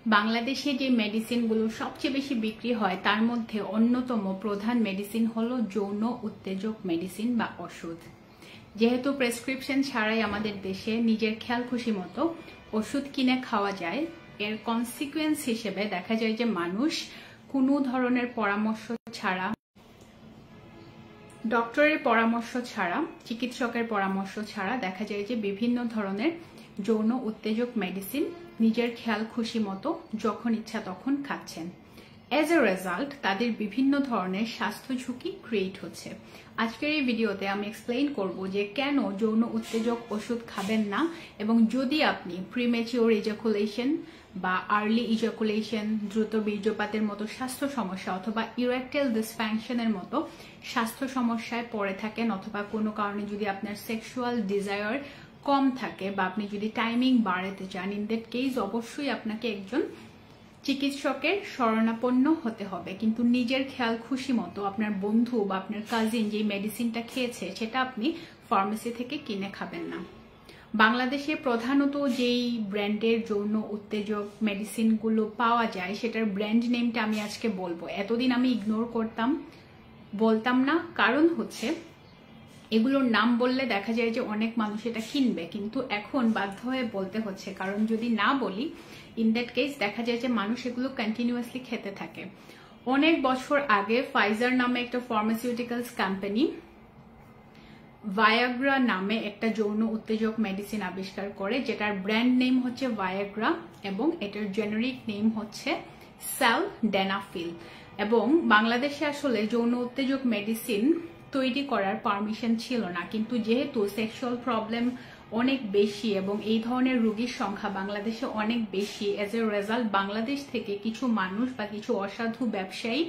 বাংলাদেশে যে মেডিসিনগুলো সবচেয়ে বেশি বিক্রি হয় তার মধ্যে অন্যতম প্রধান মেডিসিন হলো যৌন উত্তেজক মেডিসিন বা ওষুধ। যেহেতু প্রেসক্রিপশন ছাড়াই আমাদের দেশে নিজের খেয়াল খুশি মতো ওষুধ কিনে খাওয়া যায়, এর কনসিকুয়েন্স হিসেবে দেখা যায় যে মানুষ কোনো ধরনের পরামর্শ ছাড়া, ডক্টরের পরামর্শ ছাড়া, চিকিৎসকের পরামর্শ ছাড়া দেখা যায় যে বিভিন্ন ধরনের যৌন উত্তেজক মেডিসিন নিজের খেয়াল খুশি মতো যখন ইচ্ছা তখন খাচ্ছেন। এজ এ রেজাল্ট তাদের বিভিন্ন ধরনের স্বাস্থ্য ঝুঁকি ক্রিয়েট হচ্ছে। আজকের এই ভিডিওতে আমি এক্সপ্লেইন করব যে কেন যৌন উত্তেজক ওষুধ খাবেন না, এবং যদি আপনি প্রিম্যাচিওর ইজাকুলেশন বা আর্লি ইজাকুলেশন, দ্রুত বীর্যপাতের মতো স্বাস্থ্য সমস্যা অথবা ইরেকটাইল ডিসফাংশনের মতো স্বাস্থ্য সমস্যায় পড়ে থাকেন, অথবা কোনো কারণে যদি আপনার সেক্সুয়াল ডিজায়ার কম থাকে বা আপনি যদি টাইমিং বাড়াতে চান, ইন দ্যাট কেস অবশ্যই আপনাকে একজন চিকিৎসকের শরণাপন্ন হতে হবে। কিন্তু নিজের খেয়াল খুশি মতো আপনার বন্ধু বা আপনার কাজিন যে মেডিসিনটা খেয়েছে সেটা আপনি ফার্মেসি থেকে কিনে খাবেন না। বাংলাদেশে প্রধানত যেই ব্র্যান্ডের যৌন উত্তেজক মেডিসিনগুলো পাওয়া যায় সেটার ব্র্যান্ড নেমটা আমি আজকে বলবো। এতদিন আমি ইগনোর করতাম, বলতাম না, কারণ হচ্ছে এগুলোর নাম বললে দেখা যায় যে অনেক মানুষ এটা কিনবে, কিন্তু এখন বাধ্য হয়ে বলতে হচ্ছে, কারণ যদি না বলি ইন দ্যাট কেস দেখা যায় যে মানুষ এগুলো কন্টিনিউয়াসলি খেতে থাকে। অনেক বছর আগে ফাইজার নামে একটা ফার্মাসিউটিক্যালস কোম্পানি ভায়াগ্রা নামে একটা যৌন উত্তেজক মেডিসিন আবিষ্কার করে, যেটার ব্র্যান্ড নেম হচ্ছে ভায়াগ্রা এবং এটার জেনারিক নেম হচ্ছে স্যালডেনাফিল। এবং বাংলাদেশে আসলে যৌন উত্তেজক মেডিসিন তৈরি করার পারমিশন ছিল না, কিন্তু যেহেতু সেক্সুয়াল প্রবলেম অনেক বেশি এবং এই ধরনের রোগীর সংখ্যা বাংলাদেশে অনেক বেশি, এজ এ রেজাল্ট বাংলাদেশ থেকে কিছু মানুষ বা কিছু অসাধু ব্যবসায়ী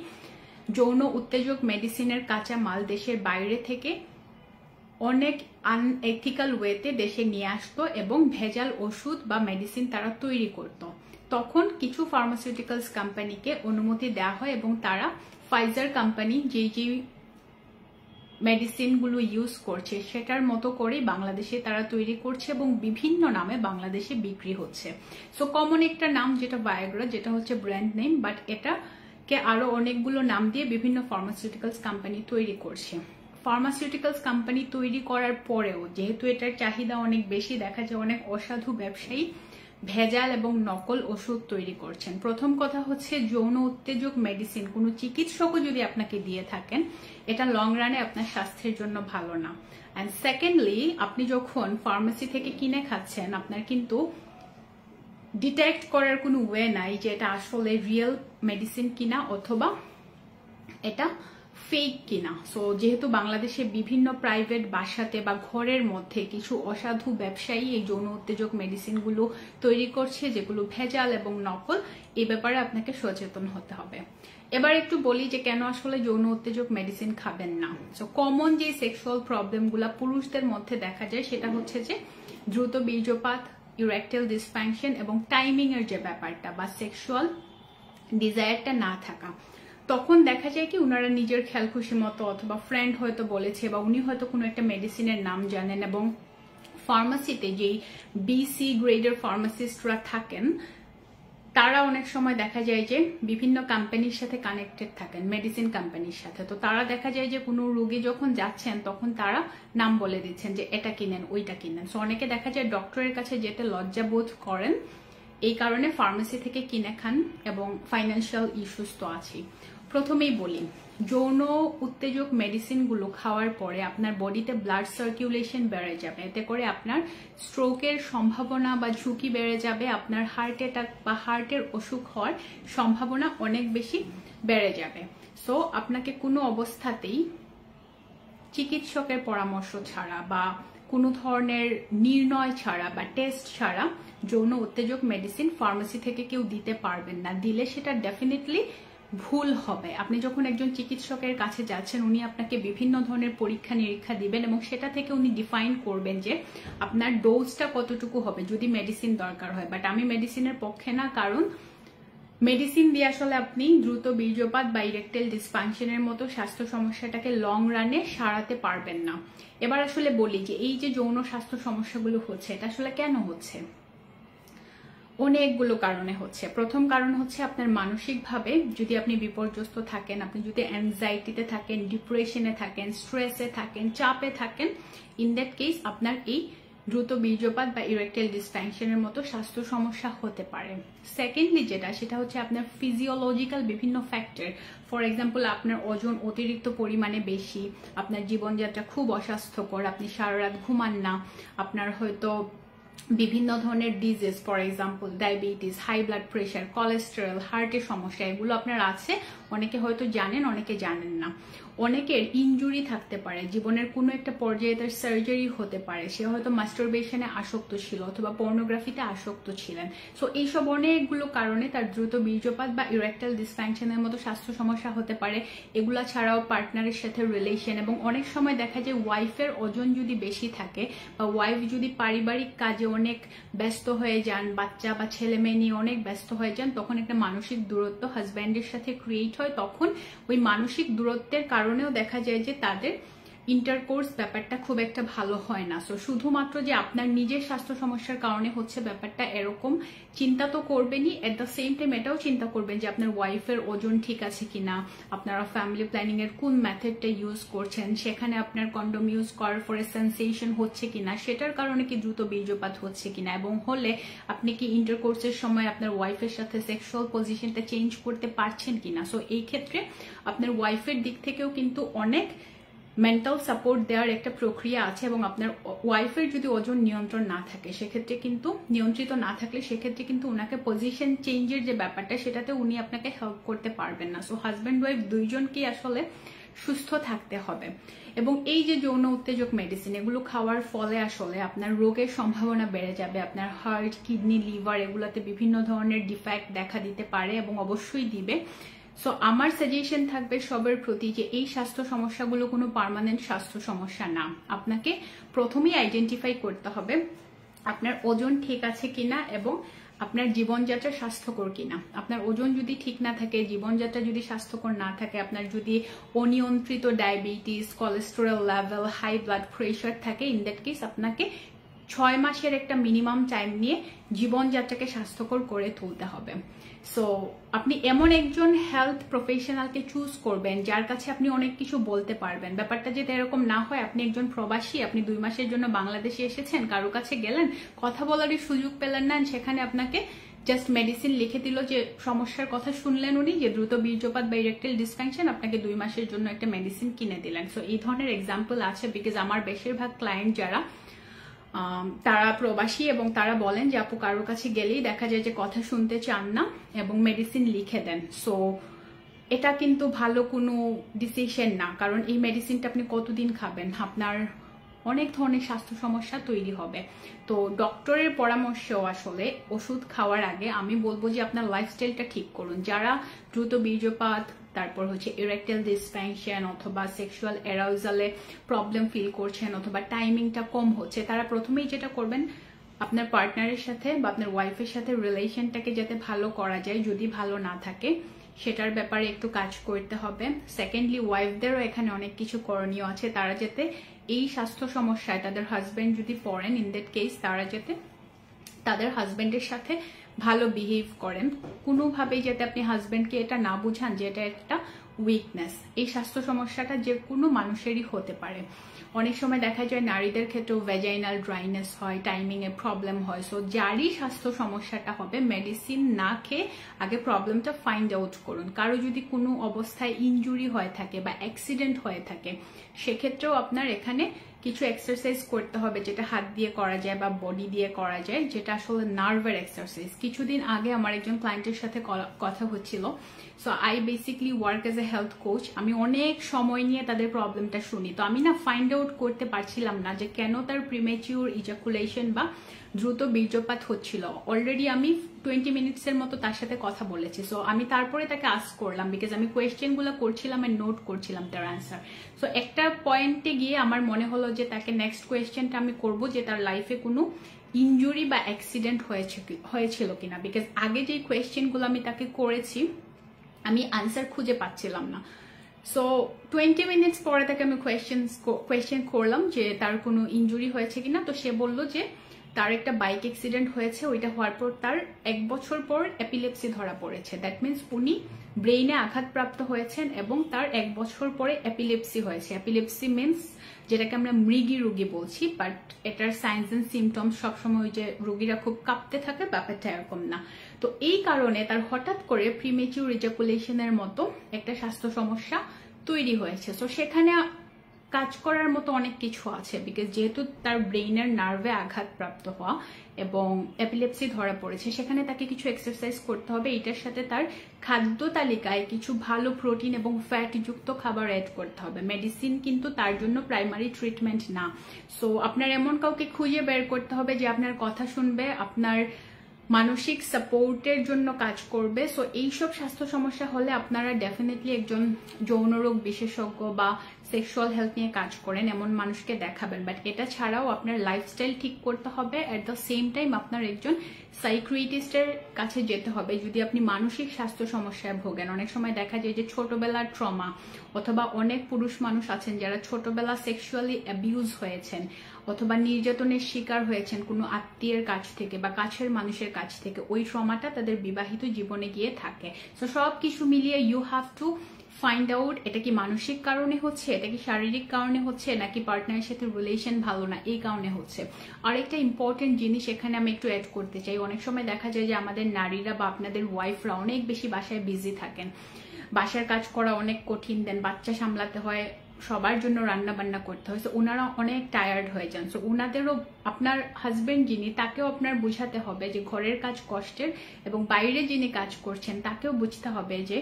যৌন উত্তেজক মেডিসিনের কাঁচা মাল দেশের বাইরে থেকে অনেক আনএথিক্যাল ওয়েতে দেশে নিয়ে আসতো এবং ভেজাল ওষুধ বা মেডিসিন তারা তৈরি করত। তখন কিছু ফার্মাসিউটিক্যালস কোম্পানিকে অনুমতি দেওয়া হয় এবং তারা ফাইজার কোম্পানি যে মেডিসিনগুলো ইউজ করছে সেটার মতো করে বাংলাদেশে তারা তৈরি করছে এবং বিভিন্ন নামে বাংলাদেশে বিক্রি হচ্ছে। সো কমন একটা নাম যেটা ভায়াগ্রা, যেটা হচ্ছে ব্র্যান্ড নেম, বাট এটাকে আরো অনেকগুলো নাম দিয়ে বিভিন্ন ফার্মাসিউটিক্যালস কোম্পানি তৈরি করছে। ফার্মাসিউটিক্যালস কোম্পানি তৈরি করার পরেও যেহেতু এটার চাহিদা অনেক বেশি, দেখা যায় অনেক অসাধু ব্যবসায়ী ভেজাল এবং নকল ওষুধ তৈরি করছেন। প্রথম কথা হচ্ছে যৌন উত্তেজক মেডিসিন কোনো চিকিৎসকও যদি আপনাকে দিয়ে থাকেন, এটা লং রানে আপনার স্বাস্থ্যের জন্য ভালো না। অ্যান্ড সেকেন্ডলি, আপনি যখন ফার্মেসি থেকে কিনে খাচ্ছেন আপনার কিন্তু ডিটেক্ট করার কোনো ওয়ে নাই যে এটা আসলে রিয়েল মেডিসিন কিনা অথবা এটা ফেক কিনা। সো যেহেতু বাংলাদেশে বিভিন্ন প্রাইভেট বাসাতে বা ঘরের মধ্যে কিছু অসাধু ব্যবসায়ী এই যৌন উত্তেজক মেডিসিনগুলো তৈরি করছে যেগুলো ভেজাল এবং নকল, এই ব্যাপারে আপনাকে সচেতন হতে হবে। এবার একটু বলি যে কেন আসলে যৌন উত্তেজক মেডিসিন খাবেন না। সো কমন যে সেক্সুয়াল প্রবলেমগুলো পুরুষদের মধ্যে দেখা যায় সেটা হচ্ছে যে দ্রুত বীর্যপাত, ইরেকটাইল ডিসফাংশন এবং টাইমিং এর যে ব্যাপারটা বা সেক্সুয়াল ডিজায়ারটা না থাকা। তখন দেখা যায় কি উনারা নিজের খেয়াল খুশি মতো অথবা ফ্রেন্ড হয়তো বলেছে বা উনি হয়তো কোনো একটা মেডিসিনের নাম জানেন, এবং ফার্মাসিতে যেই বিসি গ্রেডের ফার্মাসিস্টরা থাকেন তারা অনেক সময় দেখা যায় যে বিভিন্ন কোম্পানির সাথে কানেক্টেড থাকেন, মেডিসিন কোম্পানির সাথে। তো তারা দেখা যায় যে কোনো রোগী যখন যাচ্ছেন তখন তারা নাম বলে দিচ্ছেন যে এটা কিনেন ওইটা কিনেন। সো অনেকে দেখা যায় ডক্টরের কাছে যেতে লজ্জা বোধ করেন, এই কারণে ফার্মেসি থেকে কিনে খান, এবং ফাইন্যান্সিয়াল ইস্যুস তো আছেই। প্রথমেই বলি, যৌন উত্তেজক মেডিসিনগুলো খাওয়ার পরে আপনার বডিতে ব্লাড সার্কুলেশন বেড়ে যাবে, এতে করে আপনার স্ট্রোকের সম্ভাবনা বা ঝুঁকি বেড়ে যাবে, আপনার হার্ট অ্যাটাক বা হার্টের অসুখ হওয়ার সম্ভাবনা অনেক বেশি বেড়ে যাবে। সো আপনাকে কোনো অবস্থাতেই চিকিৎসকের পরামর্শ ছাড়া বা কোনো ধরনের নির্ণয় ছাড়া বা টেস্ট ছাড়া যৌন উত্তেজক মেডিসিন ফার্মেসি থেকে কেউ দিতে পারবেন না। দিলে সেটা ডেফিনেটলি ভুল হবে। আপনি যখন একজন চিকিৎসকের কাছে যাচ্ছেন উনি আপনাকে বিভিন্ন ধরনের পরীক্ষা নিরীক্ষা দিবেন এবং সেটা থেকে উনি ডিফাইন করবেন যে আপনার ডোজটা কতটুকু হবে যদি মেডিসিন দরকার হয়। বাট আমি মেডিসিনের পক্ষে না, কারণ মেডিসিন দিয়ে আসলে আপনি দ্রুত বীর্যপাত বা ইরেকটাইল ডিসফাংশনের মতো স্বাস্থ্য সমস্যাটাকে লং রানে সারাতে পারবেন না। এবার আসলে বলি যে এই যে যৌন স্বাস্থ্য সমস্যাগুলো হচ্ছে এটা আসলে কেন হচ্ছে। অনেকগুলো কারণে হচ্ছে। প্রথম কারণ হচ্ছে আপনার মানসিকভাবে যদি আপনি বিপর্যস্ত থাকেন, আপনি যদি অ্যাংজাইটিতে থাকেন, ডিপ্রেশনে থাকেন, স্ট্রেসে থাকেন, চাপে থাকেন, ইন দ্যাট কেস আপনার এই দ্রুত বীর্যপাত বা ইরেকটাইল ডিসফাংশনের মতো স্বাস্থ্য সমস্যা হতে পারে। সেকেন্ডলি সেটা হচ্ছে আপনার ফিজিওলজিক্যাল বিভিন্ন ফ্যাক্টর। ফর এক্সাম্পল, আপনার ওজন অতিরিক্ত পরিমাণে বেশি, আপনার জীবনযাত্রা খুব অস্বাস্থ্যকর, আপনি সারা রাত ঘুমান না, আপনার হয়তো বিভিন্ন ধরনের disease, for example diabetes, high blood pressure, cholesterol, হার্টের সমস্যা, এগুলো আপনার আছে। অনেকে হয়তো জানেন, অনেকে জানেন না। অনেকের ইনজুরি থাকতে পারে, জীবনের কোনো একটা পর্যায়ে তার সার্জারি হতে পারে, সে হয়তো মাস্টারবেশনে আসক্ত ছিল অথবা পর্নোগ্রাফিতে আসক্ত ছিলেন। সো এইসব অনেকগুলো কারণে তার দ্রুত বীর্যপাত বা ইরেকটাইল ডিসফাংশনের মতো স্বাস্থ্য সমস্যা হতে পারে। এগুলা ছাড়াও পার্টনারের সাথে রিলেশন, এবং অনেক সময় দেখা যায় ওয়াইফের ওজন যদি বেশি থাকে বা ওয়াইফ যদি পারিবারিক কাজে অনেক ব্যস্ত হয়ে যান, বাচ্চা বা ছেলে মেয়ে নিয়ে অনেক ব্যস্ত হয়ে যান, তখন একটা মানসিক দূরত্ব হাজব্যান্ডের সাথে ক্রিয়েট হয়। তখন ওই মানসিক দূরত্বের কারণেও দেখা যায় যে তাদের ইন্টারকোর্স ব্যাপারটা খুব একটা ভালো হয় না। সো শুধুমাত্র যে আপনার নিজের স্বাস্থ্য সমস্যার কারণে হচ্ছে ব্যাপারটা এরকম চিন্তা তো করবেনই, এট দ্য সেম টাইম এটাও চিন্তা করবেন যে আপনার ওয়াইফের ওজন ঠিক আছে কিনা, আপনারা ফ্যামিলি প্ল্যানিং এর কোন মেথডটা ইউজ করছেন, সেখানে আপনার কন্ডোম ইউজ করার পরে সেন্সেশন হচ্ছে কিনা, সেটার কারণে কি দ্রুত বীর্যপাত হচ্ছে কিনা, এবং হলে আপনি কি ইন্টারকোর্সের সময় আপনার ওয়াইফের সাথে সেক্সুয়াল পজিশনটা চেঞ্জ করতে পারছেন কিনা। সো এই ক্ষেত্রে আপনার ওয়াইফের দিক থেকেও কিন্তু অনেক মেন্টাল সাপোর্ট দেওয়ার একটা প্রক্রিয়া আছে, এবং আপনার ওয়াইফের যদি ওজন নিয়ন্ত্রণ না থাকে সেক্ষেত্রে কিন্তু নিয়ন্ত্রিত না থাকলে সেক্ষেত্রে কিন্তু ওনাকে পজিশন চেঞ্জের যে ব্যাপারটা সেটাতে উনি আপনাকে হেল্প করতে পারবেন না। সো হাজব্যান্ড ওয়াইফ দুইজনকেই আসলে সুস্থ থাকতে হবে। এবং এই যে যৌন উত্তেজক মেডিসিন, এগুলো খাওয়ার ফলে আসলে আপনার রোগের সম্ভাবনা বেড়ে যাবে। আপনার হার্ট, কিডনি, লিভার এগুলোতে বিভিন্ন ধরনের ডিফেক্ট দেখা দিতে পারে এবং অবশ্যই দিবে। সো আমার সাজেশন থাকবে সবার প্রতি যে এই স্বাস্থ্য সমস্যাগুলো কোনো পার্মানেন্ট স্বাস্থ্য সমস্যা না। আপনাকে প্রথমেই আইডেন্টিফাই করতে হবে আপনার ওজন ঠিক আছে কিনা এবং আপনার জীবনযাত্রা স্বাস্থ্যকর কিনা। আপনার ওজন যদি ঠিক না থাকে, জীবনযাত্রা যদি স্বাস্থ্যকর না থাকে, আপনার যদি অনিয়ন্ত্রিত diabetes, cholesterol level, high blood pressure থাকে, ইন দ্যাট কেস আপনাকে 6 মাসের একটা মিনিমাম টাইম নিয়ে জীবনযাত্রাকে স্বাস্থ্যকর করে তুলতে হবে। সো আপনি এমন একজন হেলথ প্রফেশনালকে চুজ করবেন যার কাছে আপনি অনেক কিছু বলতে পারবেন। ব্যাপারটা যাতে এরকম না হয় আপনি একজন প্রবাসী, আপনি 2 মাসের জন্য বাংলাদেশে এসেছেন, কারো কাছে গেলেন, কথা বলারই সুযোগ পেলেন না, সেখানে আপনাকে জাস্ট মেডিসিন লিখে দিল, যে সমস্যার কথা শুনলেন উনি যে দ্রুত বীর্যপাত বা ইরেকটাইল ডিসফাংশন, আপনাকে 2 মাসের জন্য একটা মেডিসিন কিনে দিলেন। সো এই ধরনের এক্সাম্পল আছে, বিকজ আমার বেশিরভাগ ক্লায়েন্ট যারা তারা প্রবাসী এবং তারা বলেন যে আপু কারোর কাছে গেলেই দেখা যায় যে কথা শুনতে চান না এবং মেডিসিন লিখে দেন। সো এটা কিন্তু ভালো কোনো ডিসিশন না, কারণ এই মেডিসিনটা আপনি কতদিন খাবেন, আপনার অনেক ধরনের স্বাস্থ্য সমস্যা তৈরি হবে। তো ডক্টরের পরামর্শেও আসলে ওষুধ খাওয়ার আগে আমি বলবো যে আপনার লাইফস্টাইলটা ঠিক করুন। যারা দ্রুত বীর্যপাত, তারপর হচ্ছে ইরেকটাইল ডিসফাংশন অথবা সেক্সুয়াল অ্যারাউজালে প্রবলেম ফিল করছেন অথবা টাইমিংটা কম হচ্ছে, তারা প্রথমেই যেটা করবেন আপনার পার্টনারের সাথে বা আপনার ওয়াইফের সাথে রিলেশনটাকে যাতে ভালো করা যায়, যদি ভালো না থাকে সেটার ব্যাপারে একটু কাজ করতে হবে। সেকেন্ডলি ওয়াইফদেরও এখানে অনেক কিছু করণীয় আছে, তারা যাতে এই স্বাস্থ্য সমস্যায় তাদের হাজব্যান্ড যদি পড়েন, ইন দ্যাট কেস তারা যাতে তাদের হাজব্যান্ডের সাথে ভালো বিহেভ করেন, কোনোভাবেই যাতে আপনি হাজব্যান্ডকে এটা না বুঝান যে এটা একটা উইকনেস। এই স্বাস্থ্য সমস্যাটা যে কোনো মানুষেরই হতে পারে। অনেক সময় দেখা যায় নারীদের ক্ষেত্রেও ভ্যাজাইনাল ড্রাইনেস হয়, টাইমিং এ প্রবলেম হয়। সো যারই স্বাস্থ্য সমস্যাটা হবে মেডিসিন না খেয়ে আগে প্রবলেমটা ফাইন্ড আউট করুন। কারো যদি কোনো অবস্থায় ইনজুরি হয়ে থাকে বা অ্যাক্সিডেন্ট হয়ে থাকে, সেক্ষেত্রেও আপনার এখানে কিছু এক্সারসাইজ করতে হবে, যেটা হাত দিয়ে করা যায় বা বডি দিয়ে করা যায়, যেটা আসলে নার্ভের এক্সারসাইজ। কিছুদিন আগে আমার একজন ক্লায়েন্টের সাথে কথা হচ্ছিল। So I basically work as a health coach. আমি অনেক সময় নিয়ে তাদের প্রবলেমটা শুনি। তো আমি না ফাইন্ড আউট করতে পারছিলাম না যে কেন তার প্রিমেচিউর ইজাকুলেশন বা দ্রুত বীর্যপাত হচ্ছিল। অলরেডি আমি 20 মিনিটসের মতো তার সাথে কথা বলেছি। সো আমি তারপরে তাকে আস্ক করলাম, বিকজ আমি কোয়েশ্চেনগুলো করছিলাম এন্ড নোট করছিলাম তার অ্যান্সার। সো একটা পয়েন্টে গিয়ে আমার মনে হলো যে তাকে নেক্সট কোয়েশ্চেনটা আমি করব যে তার লাইফে কোনো ইনজুরি বা অ্যাক্সিডেন্ট হয়েছিল কিনা, বিকজ আগে যে কোয়েশ্চেনগুলো আমি তাকে করেছি আমি আনসার খুঁজে পাচ্ছিলাম না। সো 20 মিনিটস পরে তাকে আমি কোয়েশ্চেন করলাম যে তার কোনো ইনজুরি হয়েছে কিনা। তো সে বলল যে তার একটা বাইক অ্যাক্সিডেন্ট হয়েছে, ওইটা হওয়ার পর তার 1 বছর পর এপিলেপসি ধরা পড়েছে। দ্যাট মিনস উনি ব্রেইনে আঘাতপ্রাপ্ত হয়েছেন এবং তার 1 বছর পরে এপিলেপসি হয়েছে। এপিলেপসি মিনস যেটাকে আমরা মৃগী রোগী বলছি, বাট এটার সাইন্স এন্ড সিমটমস সবসময় ওই যে রোগীরা খুব কাঁপতে থাকে, ব্যাপারটা এরকম না। তো এই কারণে তার হঠাৎ করে প্রিমেচিউর ইজাকুলেশনের মতো একটা স্বাস্থ্য সমস্যা তৈরি হয়েছে। তো সেখানে কাজ করার মতো অনেক কিছু আছে, বিকজ যেহেতু তার ব্রেইনের নার্ভে আঘাতপ্রাপ্ত হওয়া এবং এপিলেপসি ধরা পড়েছে, সেখানে তাকে কিছু এক্সারসাইজ করতে হবে। এটার সাথে তার খাদ্য তালিকায় কিছু ভালো প্রোটিন এবং ফ্যাট যুক্ত খাবার অ্যাড করতে হবে। মেডিসিন কিন্তু তার জন্য প্রাইমারি ট্রিটমেন্ট না। সো আপনার এমন কাউকে খুঁজে বের করতে হবে যে আপনার কথা শুনবে, আপনার মানসিক সাপোর্টের জন্য কাজ করবে। সো এইসব স্বাস্থ্য সমস্যা হলে আপনারা ডেফিনেটলি একজন যৌনরোগ বিশেষজ্ঞ বা সেক্সুয়াল হেলথ নিয়ে কাজ করেন এমন মানুষকে দেখাবেন। বাট এটা ছাড়াও আপনার লাইফস্টাইল ঠিক করতে হবে, অ্যাট দ্য সেম টাইম আপনার একজন সাইকিয়াট্রিস্টের কাছে যেতে হবে যদি আপনি মানসিক স্বাস্থ্য সমস্যায় ভোগেন। অনেক সময় দেখা যায় যে ছোটবেলার ট্রমা, অথবা অনেক পুরুষ মানুষ আছেন যারা ছোটবেলা সেক্সুয়ালি অ্যাবিউজ হয়েছেন অথবা নির্যাতনের শিকার হয়েছেন কোনো আত্মীয়ের কাছ থেকে বা কাছের মানুষের কাছ থেকে, ওই ট্রমাটা তাদের বিবাহিত জীবনে গিয়ে থাকে। সো সবকিছু মিলিয়ে you have to find out এটা কি মানসিক কারণে হচ্ছে, এটা কি শারীরিক কারণে হচ্ছে, নাকি পার্টনারের সাথে রিলেশন ভালো না এই কারণে হচ্ছে। আরেকটা ইম্পর্টেন্ট জিনিস এখানে আমি একটু অ্যাড করতে চাই, অনেক সময় দেখা যায় যে আমাদের নারীরা বা আপনাদের ওয়াইফরা অনেক বেশি বাসায় বিজি থাকেন, বাসার কাজ করা অনেক কঠিন, দেন বাচ্চা সামলাতে হয়, সবার জন্য রান্না বান্না করতে হয়। সো ওনারা অনেক টায়ার্ড হয়ে যান। সো ওনাদেরও আপনার হাজবেন্ড যিনি, তাকেও আপনার বুঝাতে হবে যে ঘরের কাজ কষ্টের, এবং বাইরে যিনি কাজ করছেন তাকেও বুঝতে হবে যে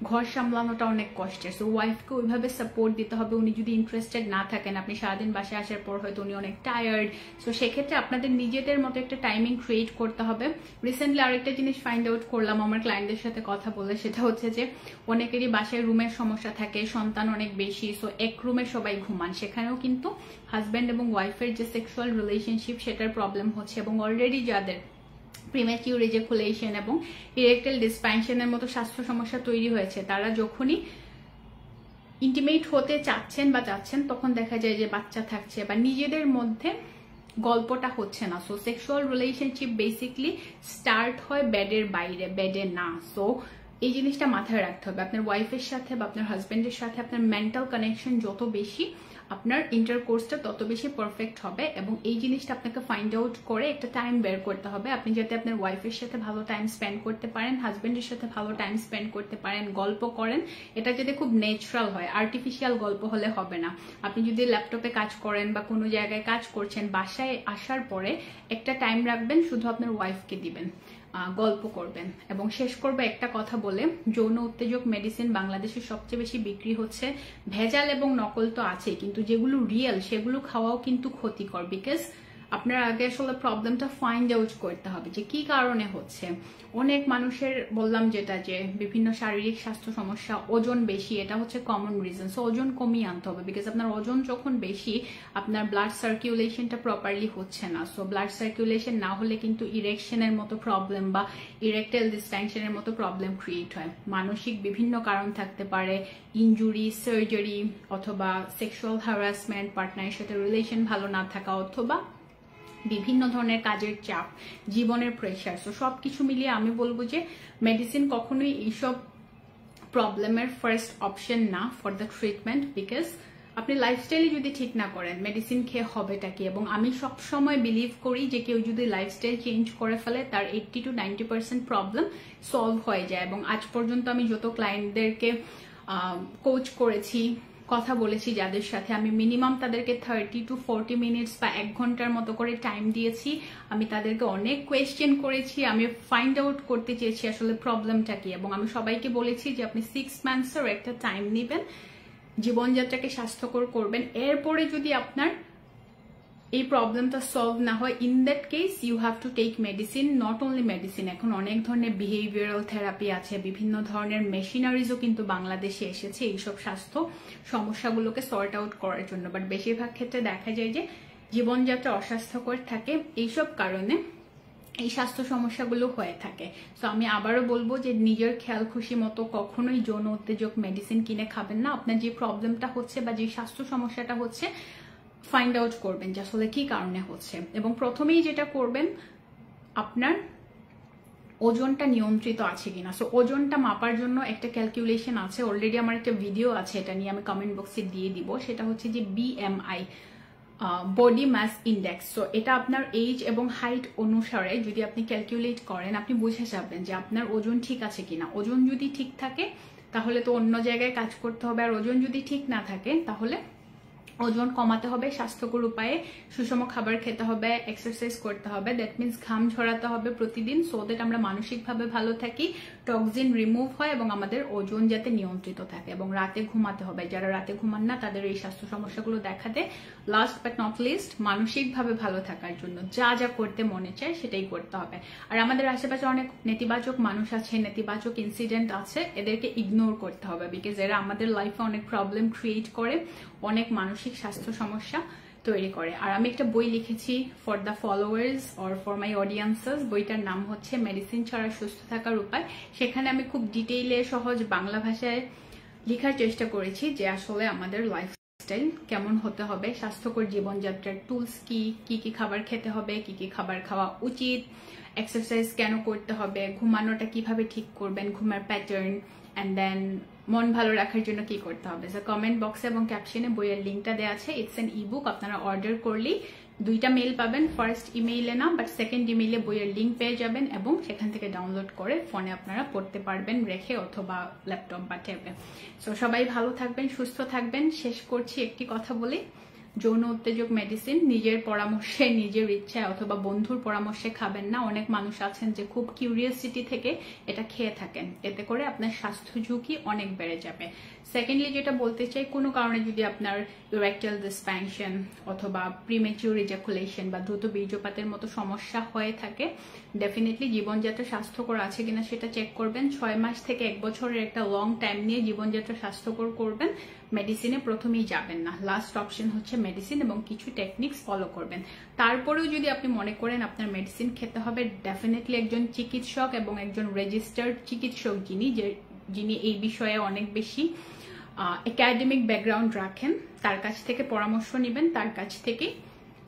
ঘর সামলানোটা অনেক কষ্টের। সো ওয়াইফকে ওইভাবে সাপোর্ট দিতে হবে। উনি যদি ইন্টারেস্টেড না থাকেন, আপনি সারাদিন বাসায় আসার পর হয়তো উনি অনেক টায়ার্ড, সো সেক্ষেত্রে আপনাদের নিজেদের মতো একটা টাইমিং ক্রিয়েট করতে হবে। রিসেন্টলি আরেকটা জিনিস ফাইন্ড আউট করলাম আমার ক্লায়েন্টদের সাথে কথা বলে, সেটা হচ্ছে যে অনেকেরই বাসায় রুমের সমস্যা থাকে, সন্তান অনেক বেশি, সো এক রুমে সবাই ঘুমান, সেখানেও কিন্তু হাজব্যান্ড এবং ওয়াইফের যে সেক্সুয়াল রিলেশনশিপ সেটার প্রবলেম হচ্ছে। এবং অলরেডি যাদের প্রিম্যাচিউর ইজাকুলেশন এবং ইরেকটাইল ডিসফাংশনের মতো স্বাস্থ্য সমস্যা তৈরি হয়েছে, তারা যখনই ইন্টিমেট হতে চাচ্ছেন তখন দেখা যায় যে বাচ্চা থাকছে বা নিজেদের মধ্যে গল্পটা হচ্ছে না। So sexual relationship basically start হয় বেডের বাইরে, বেডে না। সো এই জিনিসটা মাথায় রাখতে হবে। আপনার ওয়াইফের সাথে বা আপনার হাজবেন্ডের সাথে আপনার মেন্টাল কানেকশন যত বেশি, আপনার ইন্টারকোর্সটা তত বেশি পারফেক্ট হবে। এবং এই জিনিসটা আপনাকে ফাইন্ড আউট করে একটা টাইম বের করতে হবে, আপনি যাতে আপনার ওয়াইফের সাথে ভালো টাইম স্পেন্ড করতে পারেন, হাজবেন্ডের সাথে ভালো টাইম স্পেন্ড করতে পারেন, গল্প করেন। এটা যাতে খুব ন্যাচারাল হয়, আর্টিফিশিয়াল গল্প হলে হবে না। আপনি যদি ল্যাপটপে কাজ করেন বা কোনো জায়গায় কাজ করছেন, বাসায় আসার পরে একটা টাইম রাখবেন, শুধু আপনার ওয়াইফকে দিবেন, গল্প করবেন। এবং শেষ করবে একটা কথা বলে, যৌন উত্তেজক মেডিসিন বাংলাদেশে সবচেয়ে বেশি বিক্রি হচ্ছে। ভেজাল এবং নকল তো আছে, কিন্তু যেগুলো রিয়েল সেগুলো খাওয়াও কিন্তু ক্ষতিকর। বিকজ আপনার আগে আসলে প্রবলেমটা ফাইন্ড আউট করতে হবে যে কি কারণে হচ্ছে। অনেক মানুষের বললাম যেটা, যে বিভিন্ন শারীরিক স্বাস্থ্য সমস্যা, ওজন বেশি, এটা হচ্ছে কমন রিজন। সো ওজন কমিয়ে আনতে হবে, বিকজ আপনার ওজন যখন বেশি, আপনার ব্লাড সার্কুলেশনটা প্রপারলি হচ্ছে না। সো ব্লাড সার্কুলেশন না হলে কিন্তু ইরেকশনের মতো প্রবলেম বা ইরেকটাইল ডিসফাংশনের মতো প্রবলেম ক্রিয়েট হয়। মানসিক বিভিন্ন কারণ থাকতে পারে, ইনজুরি, সার্জারি, অথবা সেক্সুয়াল হ্যারাসমেন্ট, পার্টনারের সাথে রিলেশন ভালো না থাকা, অথবা বিভিন্ন ধরনের কাজের চাপ, জীবনের প্রেশার। সো সবকিছু মিলিয়ে আমি বলবো যে মেডিসিন কখনোই এইসব প্রবলেমের ফার্স্ট অপশন না ফর দ্য ট্রিটমেন্ট। বিকজ আপনি লাইফস্টাইল যদি ঠিক না করেন, মেডিসিন খেয়ে হবেটা কি। এবং আমি সবসময় বিলিভ করি যে কেউ যদি লাইফস্টাইল চেঞ্জ করে ফেলে, তার 80 to 90% প্রবলেম সলভ হয়ে যায়। এবং আজ পর্যন্ত আমি যত ক্লায়েন্টদেরকে কোচ করেছি, কথা বলেছি যাদের সাথে, আমি মিনিমাম তাদেরকে 30 to 40 মিনিটস বা 1 ঘন্টার মতো করে টাইম দিয়েছি। আমি তাদেরকে অনেক কোয়েশ্চেন করেছি, আমি ফাইন্ড আউট করতে চেয়েছি আসলে প্রবলেমটা কি। এবং আমি সবাইকে বলেছি যে আপনি 6 মান্থসের একটা টাইম নেবেন, জীবনযাত্রাকে স্বাস্থ্যকর করবেন। এরপরে যদি আপনার এই প্রবলেমটা সলভ না হয়, in that case you have to take medicine. Not only medicine, এখন অনেক ধরনের বিহেভিয়ারাল থেরাপি আছে, বিভিন্ন ধরনের মেশিনারিজও কিন্তু বাংলাদেশে এসেছে এইসব স্বাস্থ্য সমস্যাগুলোকে সর্ট আউট করার জন্য। বাট বেশিরভাগ ক্ষেত্রে দেখা যায় যে জীবনযাত্রা অস্বাস্থ্যকর থাকে, এইসব কারণে এই স্বাস্থ্য সমস্যাগুলো হয়ে থাকে। সো আমি আবারও বলবো যে নিজের খেয়াল খুশি মতো কখনোই যৌন উত্তেজক মেডিসিন কিনে খাবেন না। আপনার যে প্রবলেমটা হচ্ছে বা যে স্বাস্থ্য সমস্যাটা হচ্ছে, ফাইন্ড আউট করবেন যে আসলে কি কারণে হচ্ছে। এবং প্রথমেই যেটা করবেন, আপনার ওজনটা নিয়ন্ত্রিত আছে কিনা। সো ওজনটা মাপার জন্য একটা ক্যালকুলেশন আছে, অলরেডি আমার একটা ভিডিও আছে, এটা নিয়ে আমি কমেন্ট বক্সে দিয়ে দিব। সেটা হচ্ছে যে BMI, body mass index. So এটা আপনার এজ এবং হাইট অনুসারে যদি আপনি ক্যালকুলেট করেন, আপনি বুঝে যাবেন যে আপনার ওজন ঠিক আছে কিনা। ওজন যদি ঠিক থাকে তাহলে তো অন্য জায়গায় কাজ করতে হবে, আর ওজন যদি ঠিক না থাকে তাহলে ওজন কমাতে হবে স্বাস্থ্যকর উপায়ে, সুষম খাবার খেতে হবে, এক্সারসাইজ করতে হবে, দ্যাট মিনস ঘাম ঝরাতে হবে প্রতিদিন, সো দ্যাট আমরা মানসিকভাবে ভালো থাকি, টক্সিন রিমুভ হয় এবং আমাদের ওজন যাতে নিয়ন্ত্রিত থাকে। এবং রাতে ঘুমাতে হবে, যারা রাতে ঘুমান না তাদের এই স্বাস্থ্য সমস্যাগুলো দেখা দেয়। লাস্ট বাট নট লিস্ট, মানসিকভাবে ভালো থাকার জন্য যা যা করতে মনে চায় সেটাই করতে হবে। আর আমাদের আশেপাশে অনেক নেতিবাচক মানুষ আছে, নেতিবাচক ইনসিডেন্ট আছে, এদেরকে ইগনোর করতে হবে, বিকজ এরা আমাদের লাইফে অনেক প্রবলেম ক্রিয়েট করে, অনেক মানসিক স্বাস্থ্য সমস্যা তৈরি করে। আর আমি একটা বই লিখেছি for the followers or for my audiences, বইটার নাম হচ্ছে মেডিসিন ছাড়া সুস্থ থাকার উপায়। সেখানে আমি খুব ডিটেইলে সহজ বাংলা ভাষায় লেখার চেষ্টা করেছি যে আসলে আমাদের লাইফস্টাইল কেমন হতে হবে, স্বাস্থ্যকর জীবনযাত্রার টুলস কি, কি কি খাবার খেতে হবে, কি কি খাবার খাওয়া উচিত, এক্সারসাইজ কেন করতে হবে, ঘুমানোটা কিভাবে ঠিক করবেন, ঘুমের প্যাটার্ন, অ্যান্ড দেন মন ভালো রাখার জন্য কি করতে হবে। সো কমেন্ট বক্সে এবং ক্যাপশনে বইয়ের লিঙ্কটা দেওয়া আছে। ইটস এন ইবুক, আপনারা অর্ডার করলেই দুইটা মেইল পাবেন, ফার্স্ট ইমেইলে না বাট সেকেন্ড ইমেইলে বইয়ের লিঙ্ক পেয়ে যাবেন এবং সেখান থেকে ডাউনলোড করে ফোনে আপনারা পড়তে পারবেন রেখে, অথবা ল্যাপটপ বা ট্যাবে। সো সবাই ভালো থাকবেন, সুস্থ থাকবেন। শেষ করছি একটি কথা বলে, যৌন উত্তেজক মেডিসিন নিজের পরামর্শে, নিজের ইচ্ছায় অথবা বন্ধুর পরামর্শে খাবেন না। অনেক মানুষ আছেন যে খুব কিউরিয়াসিটি থেকে এটা খেয়ে থাকেন, এতে করে আপনার স্বাস্থ্য ঝুঁকি অনেক বেড়ে যাবে। সেকেন্ডলি যেটা বলতে চাই, কোনো কারণে যদি আপনার ইরেকটাইল ডিসফাংশন অথবা প্রিমেচিউর ইজাকুলেশন বা দ্রুত বীর্যপাতের মতো সমস্যা হয়ে থাকে, ডেফিনেটলি জীবনযাত্রা স্বাস্থ্যকর আছে কিনা সেটা চেক করবেন। 6 মাস থেকে 1 বছরের একটা লং টাইম নিয়ে জীবনযাত্রা স্বাস্থ্যকর করবেন, মেডিসিনে প্রথমেই যাবেন না। লাস্ট অপশন হচ্ছে মেডিসিন এবং কিছু টেকনিক্স ফলো করবেন। তারপরেও যদি আপনি মনে করেন আপনার মেডিসিন খেতে হবে, ডেফিনেটলি একজন চিকিৎসক এবং একজন রেজিস্টার্ড চিকিৎসক যিনি এই বিষয়ে অনেক বেশি একাডেমিক ব্যাকগ্রাউন্ড রাখেন, তার কাছ থেকে পরামর্শ নেবেন। তার কাছ থেকে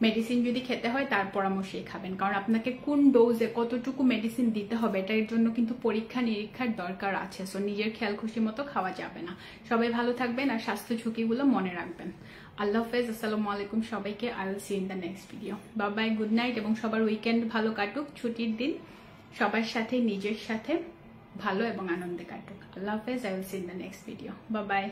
মেডিসিন যদি খেতে হয় তার পরামর্শেই খাবেন, কারণ আপনাকে কোন ডোজে কতটুকু মেডিসিন দিতে হবে এটার জন্য কিন্তু পরীক্ষা নিরীক্ষার দরকার আছে। সো নিজের খেয়াল খুশি মতো খাওয়া যাবে না। সবাই ভালো থাকবেন আর স্বাস্থ্য ঝুঁকিগুলো মনে রাখবেন। আল্লাহ হাফেজ, আসসালামু আলাইকুম সবাইকে। I will see in the next video. Bye bye, good night. এবং সবার উইকেন্ড ভালো কাটুক, ছুটির দিন সবার সাথে নিজের সাথে ভালো এবং আনন্দে কাটুক। আল্লাহ হাফেজ, I will see in the next video. Bye bye.